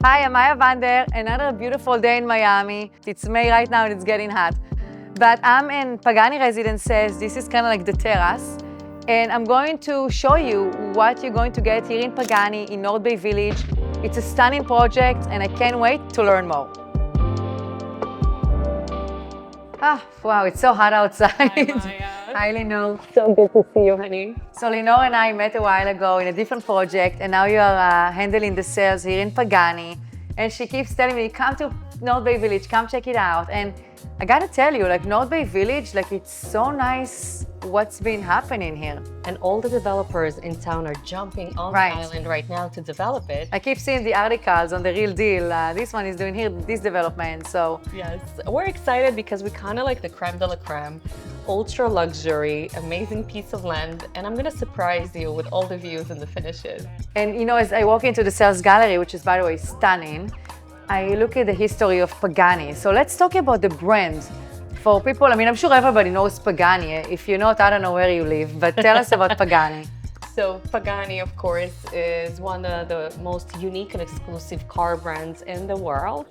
Hi, I'm Vander. Another beautiful day in Miami. It's May right now and it's getting hot. But I'm in Pagani Residences. This is kind of like the terrace. And I'm going to show you what you're going to get here in Pagani in North Bay Village. It's a stunning project and I can't wait to learn more. Wow, it's so hot outside. Hi, Maya. Hi, Leno. So good to see you, honey. So Lenore and I met a while ago in a different project, and now you are handling the sales here in Pagani. And she keeps telling me, come to North Bay Village, come check it out. And I gotta tell you, like North Bay Village, like it's so nice what's been happening here. And all the developers in town are jumping on the island right now to develop it. I keep seeing the articles on the Real Deal. This one is doing here this development, so. Yes, we're excited because we kind of like the creme de la creme, ultra luxury, amazing piece of land. And I'm gonna surprise you with all the views and the finishes. And you know, as I walk into the sales gallery, which is by the way stunning, I look at the history of Pagani. So let's talk about the brand. For people, I mean, I'm sure everybody knows Pagani. If you're not, I don't know where you live, but tell us about Pagani. So Pagani, of course, is one of the most unique and exclusive car brands in the world.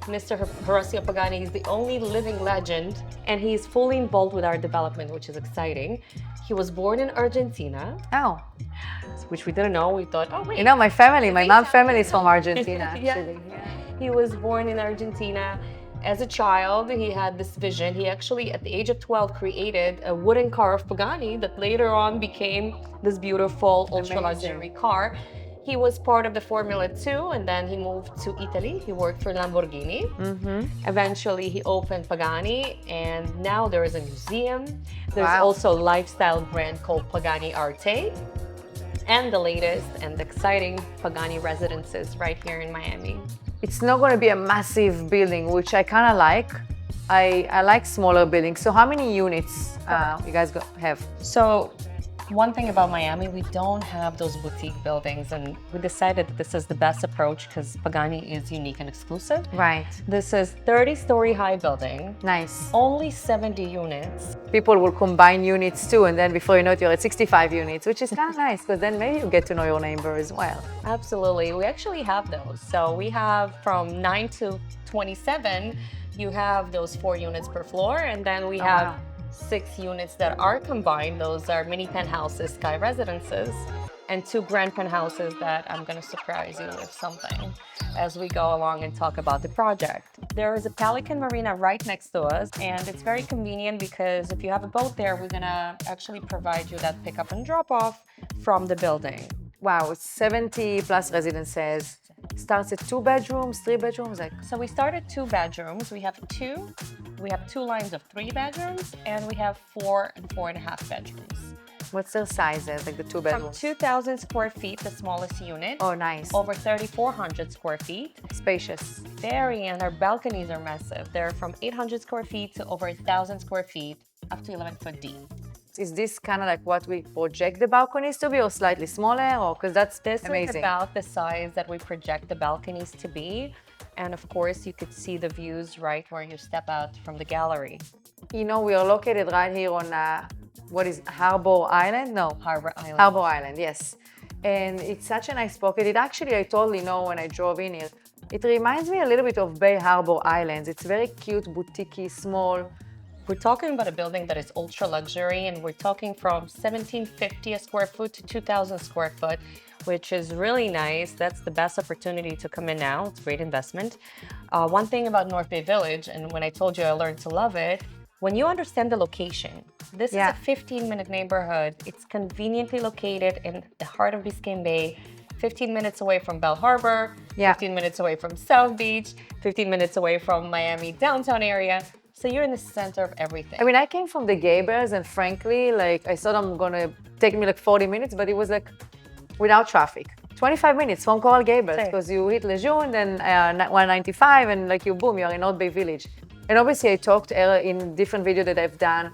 Mr. Horacio Pagani is the only living legend, and he's fully involved with our development, which is exciting. He was born in Argentina. Oh. Which we didn't know. We thought, oh, wait. You know, my mom's family is from Argentina, actually. Yeah. He was born in Argentina. As a child, he had this vision. He actually, at the age of 12, created a wooden car of Pagani that later on became this beautiful ultra-luxury car. He was part of the Formula 2, and then he moved to Italy. He worked for Lamborghini. Eventually, he opened Pagani, and now there is a museum. There's also a lifestyle brand called Pagani Arte, and the latest and exciting Pagani Residences right here in Miami. It's not going to be a massive building, which I kind of like. I like smaller buildings. So how many units you guys have? So one thing about Miami, we don't have those boutique buildings, and we decided that this is the best approach because Pagani is unique and exclusive. Right. This is 30-story high building. Nice. Only 70 units. People will combine units too, and then before you know it, you're at 65 units, which is kind of nice because then maybe you get to know your neighbor as well. Absolutely. We actually have those. So we have from 9 to 27, you have those 4 units per floor, and then we have 6 units that are combined. Those are mini penthouses, sky residences, and 2 grand penthouses that I'm going to surprise you with something as we go along and talk about the project. There is a Pelican Marina right next to us, and it's very convenient because if you have a boat there, we're going to actually provide you that pickup and drop off from the building. Wow, 70 plus residences. Starts at 2 bedrooms, 3 bedrooms, like. So we started 2 bedrooms. We have 2 lines of 3 bedrooms, and we have 4 and 4.5 bedrooms. What's their sizes, like the 2 bedrooms? From 2,000 square feet, the smallest unit. Oh, nice. Over 3,400 square feet. Spacious. Very, and our balconies are massive. They're from 800 square feet to over 1,000 square feet, up to 11 foot deep. Is this kind of like what we project the balconies to be, or slightly smaller, or because that's amazing? This is about the size that we project the balconies to be, and of course you could see the views right where you step out from the gallery. You know, we are located right here on what is Harbor Island? No, Harbor Island. Harbor Island, yes. And it's such a nice pocket. It actually, I totally know when I drove in here. It reminds me a little bit of Bay Harbor Islands. It's very cute, boutique-y, small. We're talking about a building that is ultra luxury, and we're talking from 1,750 a square foot to 2,000 square foot, which is really nice. That's the best opportunity to come in now. It's a great investment. One thing about North Bay Village, and when I told you I learned to love it, when you understand the location, this is a 15-minute neighborhood. It's conveniently located in the heart of Biscayne Bay, 15 minutes away from Bell Harbor, 15 minutes away from South Beach, 15 minutes away from Miami downtown area. So you're in the center of everything. I mean, I came from the Gables, and frankly, like, I thought I'm gonna take me like 40 minutes, but it was like without traffic. 25 minutes from Coral Gables, because you hit Lejeune, then 195, and like you, boom, you're in North Bay Village. And obviously, I talked in different videos that I've done.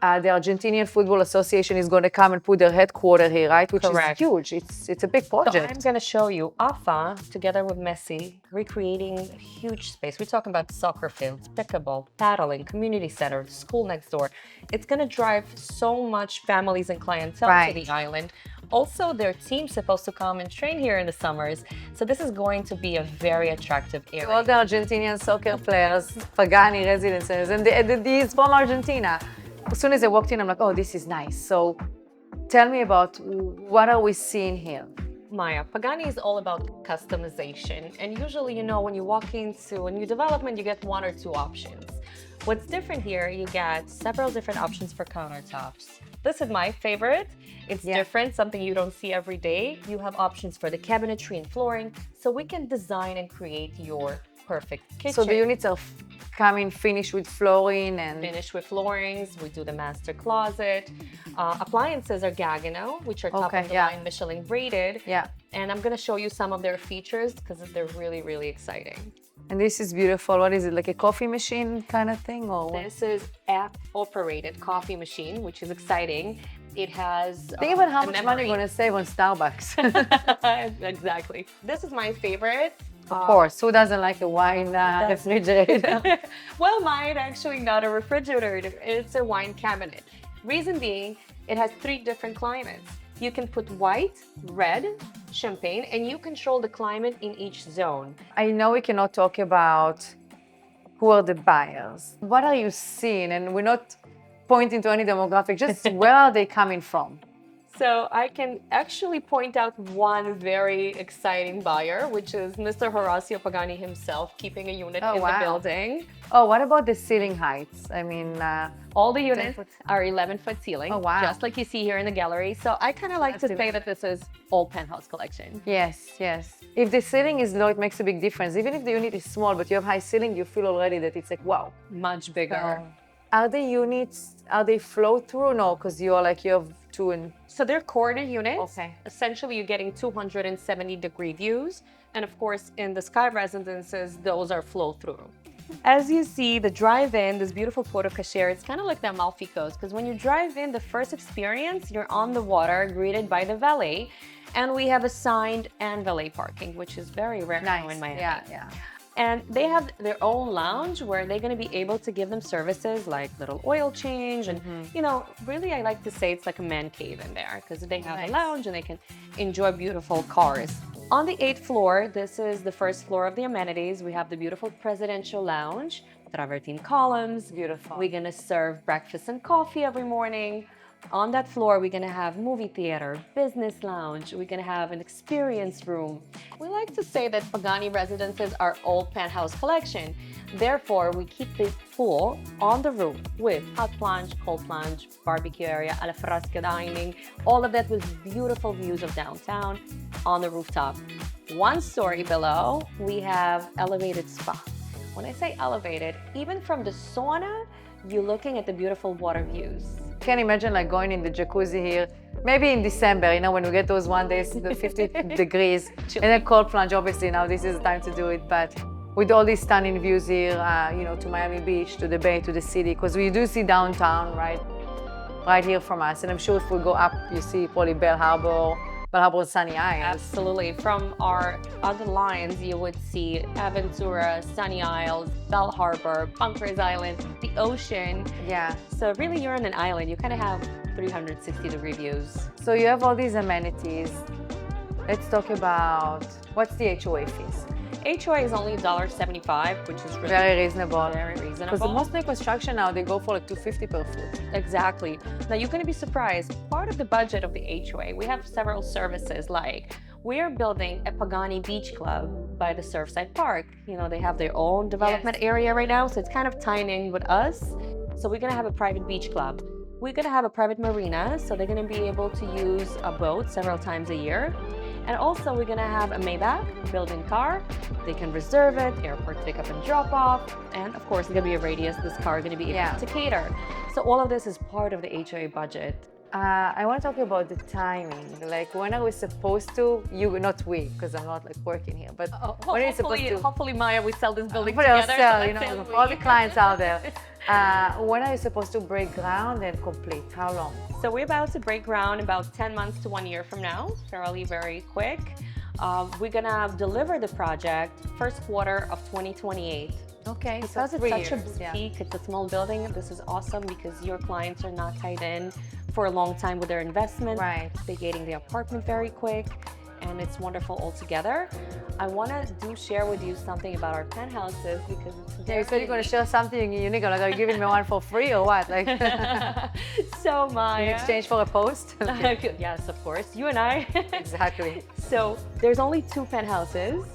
The Argentinian Football Association is going to come and put their headquarters here, right? Which is huge. It's a big project. So I'm going to show you AFA, together with Messi, recreating a huge space. We're talking about soccer fields, pickleball, paddling, community center, school next door. It's going to drive so much families and clientele to the island. Also, their team's supposed to come and train here in the summers. So this is going to be a very attractive area. All the Argentinian soccer players, Pagani Residences, and he's from Argentina. As soon as I walked in, I'm like, oh, this is nice. So tell me about what are we seeing here? Maya, Pagani is all about customization. And usually, when you walk into a new development, you get one or two options. What's different here, you get several different options for countertops. This is my favorite. It's different, something you don't see every day. You have options for the cabinetry and flooring, so we can design and create your perfect kitchen. So the units are coming finished with flooring and... Finished with floorings. We do the master closet. Appliances are Gagano, which are top of the line, Michelin rated. Yeah. And I'm going to show you some of their features because they're really, really exciting. And this is beautiful. What is it, like a coffee machine kind of thing? Or what? This is app-operated coffee machine, which is exciting. It has... Think about how much money you're going to save on Starbucks. Exactly. This is my favorite. Of course. Who doesn't like a wine refrigerator? Well, mine actually not a refrigerator. It's a wine cabinet. Reason being, it has 3 different climates. You can put white, red, champagne, and you control the climate in each zone. I know we cannot talk about who are the buyers. What are you seeing? And we're not pointing to any demographic, just where are they coming from? So I can actually point out one very exciting buyer, which is Mr. Horacio Pagani himself, keeping a unit in the building. Oh, what about the ceiling heights? I mean... all the units are 11-foot ceiling, just like you see here in the gallery. So I kind of like to say that this is all penthouse collection. Yes, yes. If the ceiling is low, it makes a big difference. Even if the unit is small, but you have high ceiling, you feel already that it's like, wow. Much bigger. Are the units, are they flow through? No, because you have 2 and... So they're corner units. Okay. Essentially, you're getting 270-degree views. And of course, in the Sky Residences, those are flow through. As you see, the drive-in, this beautiful photo cachere, it's kind of like the Amalfi Coast, because when you drive in, the first experience, you're on the water, greeted by the valet, and we have assigned and valet parking, which is very rare now in Miami. Yeah. And they have their own lounge where they're going to be able to give them services like little oil change. And, really, I like to say it's like a man cave in there because they have a lounge and they can enjoy beautiful cars. On the 8th floor, this is the first floor of the amenities. We have the beautiful presidential lounge, travertine columns. Beautiful. We're going to serve breakfast and coffee every morning. On that floor, we're going to have movie theater, business lounge. We're going to have an experience room. We like to say that Pagani Residences are all penthouse collection. Therefore, we keep the pool on the roof with hot plunge, cold plunge, barbecue area, al fresco dining, all of that with beautiful views of downtown on the rooftop. 1 story below, we have elevated spa. When I say elevated, even from the sauna, you're looking at the beautiful water views. Can't imagine like going in the jacuzzi here, maybe in December, when we get those one days, the 50 degrees, and a cold plunge, obviously now this is the time to do it, but with all these stunning views here, to Miami Beach, to the Bay, to the city, because we do see downtown right here from us, and I'm sure if we go up, you see probably Bell Harbor, Sunny Isles. Absolutely. From our other lines, you would see Aventura, Sunny Isles, Bell Harbor, Bunkers Island, the ocean. Yeah. So really, you're on an island. You kind of have 360-degree views. So you have all these amenities. Let's talk about what's the HOA fees. HOA is only $1.75, which is really very reasonable. Very reasonable. Because most new construction now, they go for like $250 per foot. Exactly. Now you're going to be surprised. Part of the budget of the HOA, we have several services like we are building a Pagani Beach Club by the Surfside Park. They have their own development area right now, so it's kind of tying in with us. So we're going to have a private beach club. We're going to have a private marina, so they're going to be able to use a boat several times a year. And also, we're going to have a Maybach built-in car. They can reserve it, airport pick up and drop off. And of course, there's going to be a radius this car is going to be able to cater. So all of this is part of the HOA budget. I want to talk about the timing. Like, when are we supposed to, not we, because I'm not like working here, but when are you supposed to? Hopefully, Maya, we sell this building together. All the clients out there. When are you supposed to break ground and complete? How long? So we're about to break ground about 10 months to 1 year from now, fairly very quick. We're gonna deliver the project first quarter of 2028. Okay, because it's such a boutique, it's a small building. This is awesome because your clients are not tied in for a long time with their investment. Right. They're getting the apartment very quick, and it's wonderful altogether. I want to share with you something about our penthouses because it's Yeah, you said you're going to share something unique. Like, are you giving me one for free or what? Like, So Maya, in exchange for a post? Yes, of course, you and I. Exactly. So there's only 2 penthouses.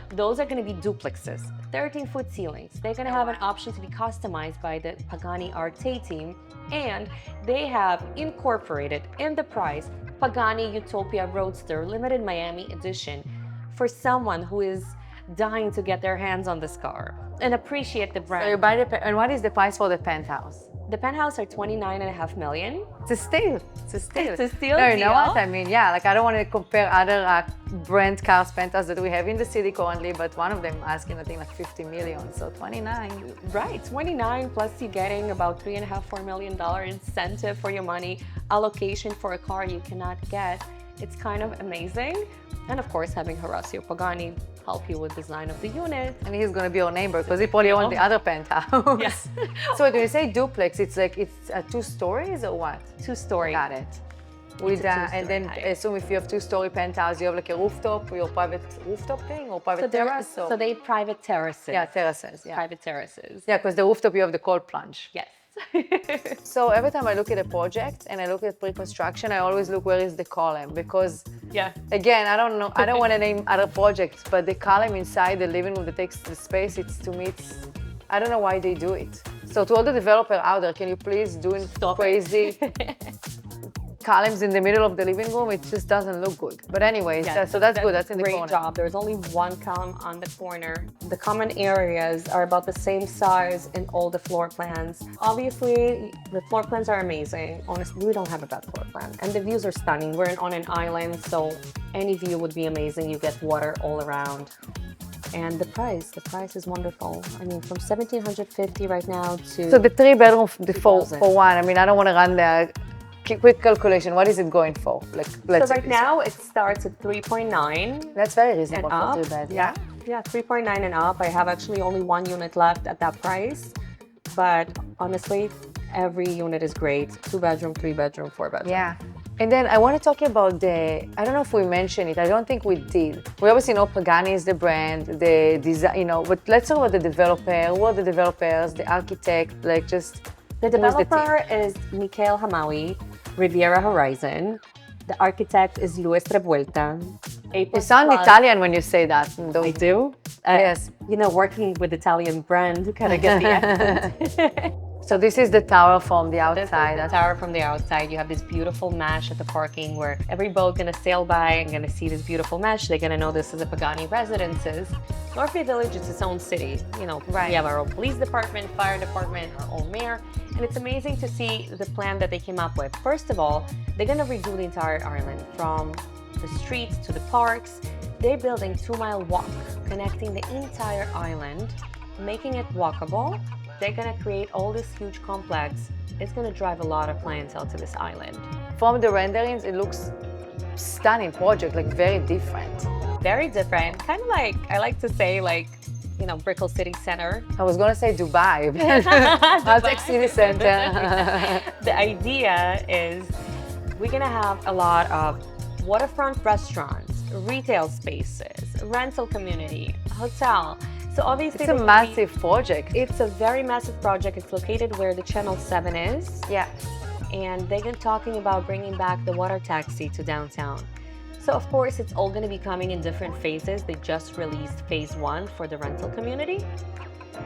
Those are going to be duplexes, 13-foot ceilings. They're going to have an option to be customized by the Pagani Arte team, and they have incorporated in the price Pagani Utopia Roadster Limited Miami Edition for someone who is dying to get their hands on this car and appreciate the brand. So you buy and what is the price for the penthouse? The penthouse are $29.5 million. It's a steal. It's a steal. It's a steal No, you know deal. what? I mean, yeah, like I don't want to compare other brand cars, penthouses that we have in the city currently, but one of them asking, I think, like 50 million. So 29. Right, 29 plus you're getting about $3.5–4 million incentive for your money, allocation for a car you cannot get. It's kind of amazing. And of course, having Horacio Pagani help you with design of the unit. And he's going to be our neighbor because he probably owns the other penthouse. Yes. So when you say duplex, it's like, it's 2 stories or what? 2-story. Got it. With and then height. assume if you have 2-story penthouse, you have like a rooftop, your private rooftop thing or private terrace? So they private terraces. Yeah, terraces. Yeah. Private terraces. Yeah, because the rooftop you have the cold plunge. Yes. So every time I look at a project and I look at pre-construction, I always look where is the column because Yeah. again, I don't know, I don't want to name other projects, but the column inside the living room that takes the space, it's to me, it's, I don't know why they do it. So to all the developer out there, can you please do crazy columns in the middle of the living room? It just doesn't look good. But anyways, so that's good. That's in the corner. Great job. There's only 1 column on the corner. The common areas are about the same size in all the floor plans. Obviously, the floor plans are amazing. Honestly, we don't have a bad floor plan. And the views are stunning. We're on an island, so any view would be amazing. You get water all around. And the price is wonderful. I mean, from $1,750 right now to... So the 3-bedroom for 2,000. one, I mean, I don't want to run the quick calculation. What is it going for? Like, let's So right now it starts at 3.9. That's very reasonable and up. for 3 bed. Yeah, 3.9 and up. I have actually only 1 unit left at that price. But honestly, every unit is great. 2-bedroom, 3-bedroom, 4-bedroom. Yeah. And then I want to talk about the, I don't know if we mentioned it, I don't think we did. We obviously know Pagani is the brand, the design, you know, but let's talk about the developer. Who are the developers, the architect, like just... The developer is Mikhail Hamawi, Riviera Horizon. The architect is Luis Revuelta. You sound Italian when you say that. I do? Yes. You know, working with Italian brand, kind of get the accent. So this is the tower from the outside. This is the tower from the outside. You have this beautiful mesh at the parking where every boat gonna sail by and gonna see this beautiful mesh. They're gonna know this is a Pagani Residences. Northfield Village is its own city. You know, we have our own police department, fire department, our own mayor. And it's amazing to see the plan that they came up with. First of all, they're gonna redo the entire island from the streets to the parks. They're building 2-mile walk connecting the entire island, making it walkable. They're gonna create all this huge complex. It's gonna drive a lot of clientele to this island. From the renderings, it looks stunning project, like very different. Very different, kind of like, I like to say like, you know, Brickell City Center. I was gonna say Dubai, but I'll take City Center. The idea is we're gonna have a lot of waterfront restaurants, retail spaces, rental community, hotel. So obviously it's a massive project. It's a very massive project. It's located where the Channel 7 is. Yeah. And they've been talking about bringing back the water taxi to downtown. So of course, it's all going to be coming in different phases. They just released phase 1 for the rental community.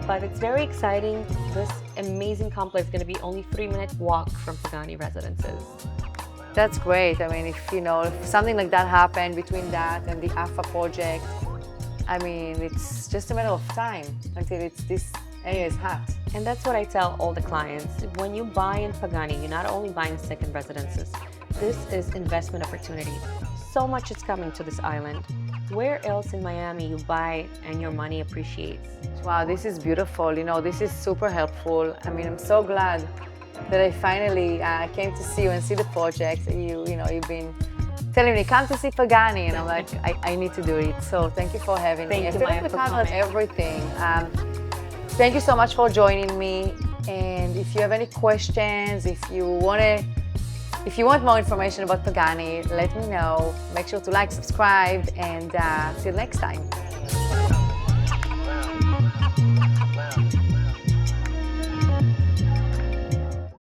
But it's very exciting. This amazing complex is going to be only 3-minute walk from Pagani Residences. That's great. I mean, if something like that happened between that and the AFA project, I mean, it's just a matter of time until this area is hot. And that's what I tell all the clients. When you buy in Pagani, you're not only buying second residences. This is investment opportunity. So much is coming to this island. Where else in Miami you buy and your money appreciates? Wow, this is beautiful. You know, this is super helpful. I mean, I'm so glad that I finally came to see you and see the project. You've been telling me, come to see Pagani, and I'm like, I need to do it. So thank you for having me. Thank you, I feel like Maya, we for covered coming. everything. Thank you so much for joining me. And if you have any questions, if you want to If you want more information about Pagani, let me know. Make sure to like, subscribe, and till next time.